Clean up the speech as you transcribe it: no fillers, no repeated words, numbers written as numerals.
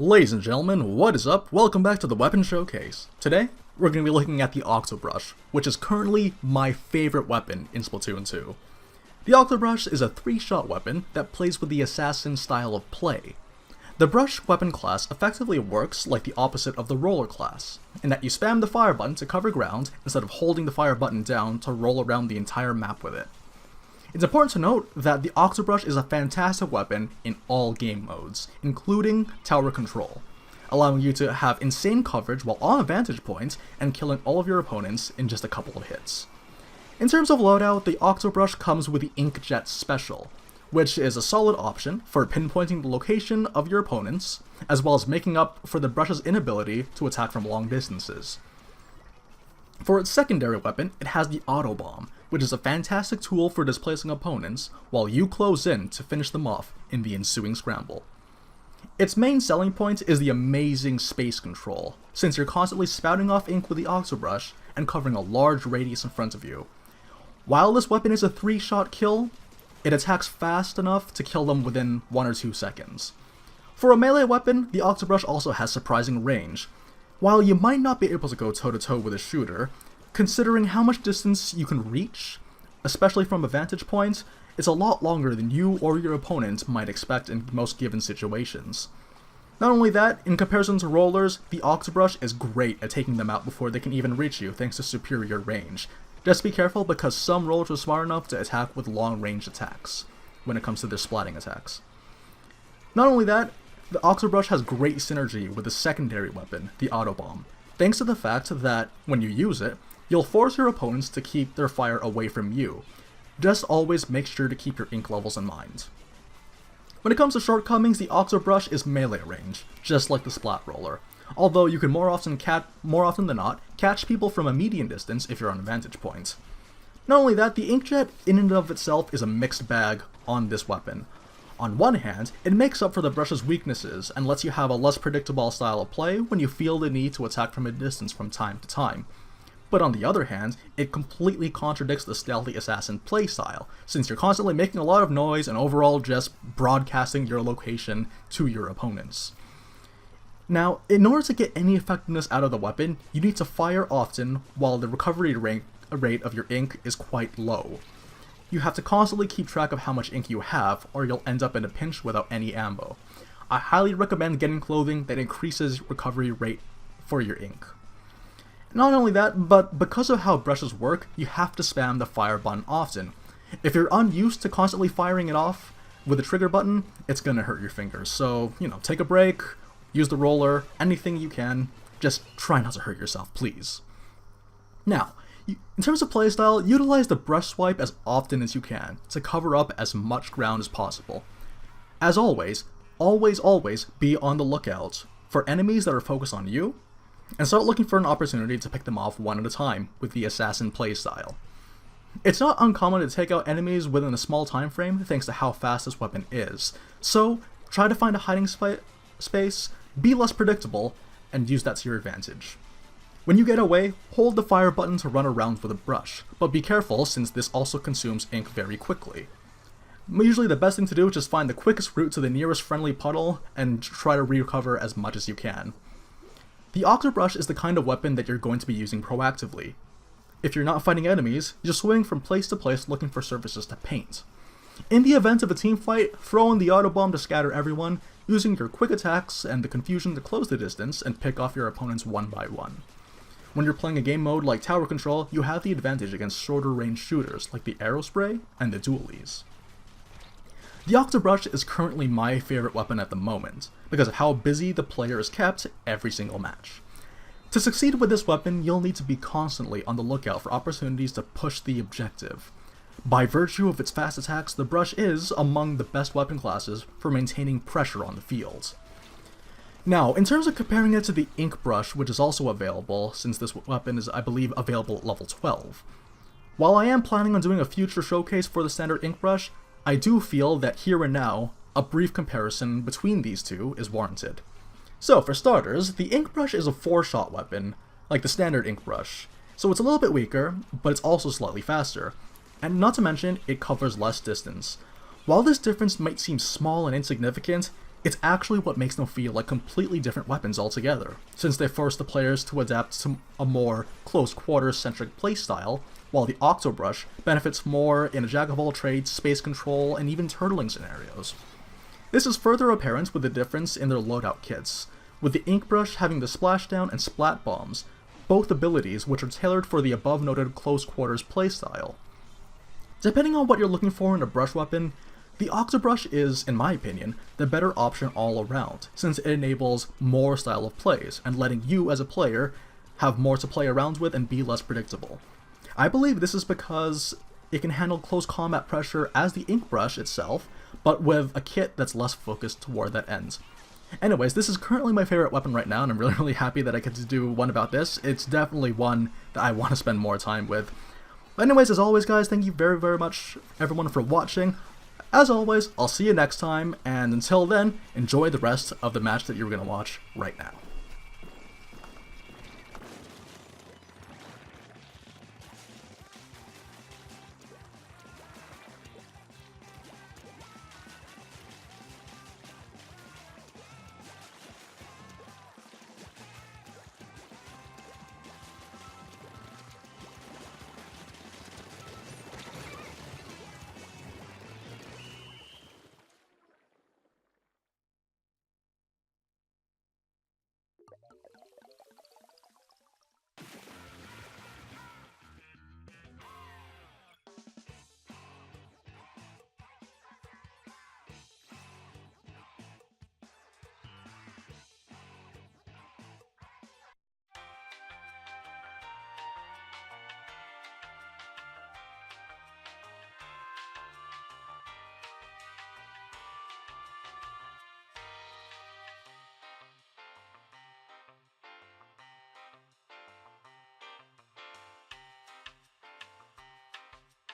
Ladies and gentlemen, what is up? Welcome back to the Weapon Showcase. Today, we're going to be looking at the Octo Brush, which is currently my favorite weapon in Splatoon 2. The Octo Brush is a 3-shot weapon that plays with the assassin style of play. The brush weapon class effectively works like the opposite of the roller class, in that you spam the fire button to cover ground instead of holding the fire button down to roll around the entire map with it. It's important to note that the Octo Brush is a fantastic weapon in all game modes, including tower control, allowing you to have insane coverage while on a vantage point and killing all of your opponents in just a couple of hits. In terms of loadout, the Octo Brush comes with the Inkjet Special, which is a solid option for pinpointing the location of your opponents, as well as making up for the brush's inability to attack from long distances. For its secondary weapon, it has the Auto Bomb, which is a fantastic tool for displacing opponents while you close in to finish them off in the ensuing scramble. Its main selling point is the amazing space control, since you're constantly spouting off ink with the Octo Brush and covering a large radius in front of you. While this weapon is a 3-shot kill, it attacks fast enough to kill them within 1 or 2 seconds. For a melee weapon, the Octo Brush also has surprising range. While you might not be able to go toe-to-toe with a shooter, considering how much distance you can reach, especially from a vantage point, it's a lot longer than you or your opponent might expect in most given situations. Not only that, in comparison to rollers, the Octo Brush is great at taking them out before they can even reach you thanks to superior range. Just be careful because some rollers are smart enough to attack with long-range attacks when it comes to their splatting attacks. Not only that, the Octo Brush has great synergy with the secondary weapon, the Auto Bomb, thanks to the fact that, when you use it, you'll force your opponents to keep their fire away from you. Just always make sure to keep your ink levels in mind. When it comes to shortcomings, the Octo Brush is melee range, just like the Splat Roller, although you can more often than not catch people from a medium distance if you're on a vantage point. Not only that, the Inkjet in and of itself is a mixed bag on this weapon. On one hand, it makes up for the brush's weaknesses and lets you have a less predictable style of play when you feel the need to attack from a distance from time to time. But on the other hand, it completely contradicts the stealthy assassin playstyle, since you're constantly making a lot of noise and overall just broadcasting your location to your opponents. Now, in order to get any effectiveness out of the weapon, you need to fire often while the recovery rate of your ink is quite low. You have to constantly keep track of how much ink you have, or you'll end up in a pinch without any ammo. I highly recommend getting clothing that increases recovery rate for your ink. Not only that, but because of how brushes work, you have to spam the fire button often. If you're unused to constantly firing it off with the trigger button, it's gonna hurt your fingers. So, take a break, use the roller, anything you can, just try not to hurt yourself, please. Now, in terms of playstyle, utilize the brush swipe as often as you can to cover up as much ground as possible. As always, always be on the lookout for enemies that are focused on you, and start looking for an opportunity to pick them off one at a time with the assassin playstyle. It's not uncommon to take out enemies within a small time frame thanks to how fast this weapon is, so try to find a hiding space, be less predictable, and use that to your advantage. When you get away, hold the fire button to run around with a brush, but be careful since this also consumes ink very quickly. Usually the best thing to do is just find the quickest route to the nearest friendly puddle and try to recover as much as you can. The Octo Brush is the kind of weapon that you're going to be using proactively. If you're not fighting enemies, you're swinging from place to place looking for surfaces to paint. In the event of a team fight, throw in the Auto Bomb to scatter everyone, using your quick attacks and the confusion to close the distance and pick off your opponents one by one. When you're playing a game mode like Tower Control, you have the advantage against shorter range shooters like the Aerospray and the Dualies. The Octo Brush is currently my favorite weapon at the moment, because of how busy the player is kept every single match. To succeed with this weapon, you'll need to be constantly on the lookout for opportunities to push the objective. By virtue of its fast attacks, the brush is among the best weapon classes for maintaining pressure on the field. Now, in terms of comparing it to the Ink Brush, which is also available, since this weapon is, I believe, available at level 12. While I am planning on doing a future showcase for the standard Ink Brush, I do feel that here and now, a brief comparison between these two is warranted. So, for starters, the Ink Brush is a 4-shot weapon, like the standard Ink Brush, so it's a little bit weaker, but it's also slightly faster, and not to mention, it covers less distance. While this difference might seem small and insignificant, It's actually what makes them feel like completely different weapons altogether, since they force the players to adapt to a more close-quarters centric playstyle, while the Octo Brush benefits more in a jack-of-all-trades, space control, and even turtling scenarios. This is further apparent with the difference in their loadout kits, with the Ink Brush having the Splashdown and Splat Bombs, both abilities which are tailored for the above-noted close-quarters playstyle. Depending on what you're looking for in a brush weapon, the Octo Brush is, in my opinion, the better option all around, since it enables more style of plays, and letting you as a player have more to play around with and be less predictable. I believe this is because it can handle close combat pressure as the Ink Brush itself, but with a kit that's less focused toward that end. Anyways, this is currently my favorite weapon right now, and I'm really happy that I get to do one about this. It's definitely one that I want to spend more time with. But anyways, as always guys, thank you very much everyone for watching. As always, I'll see you next time, and until then, enjoy the rest of the match that you're going to watch right now.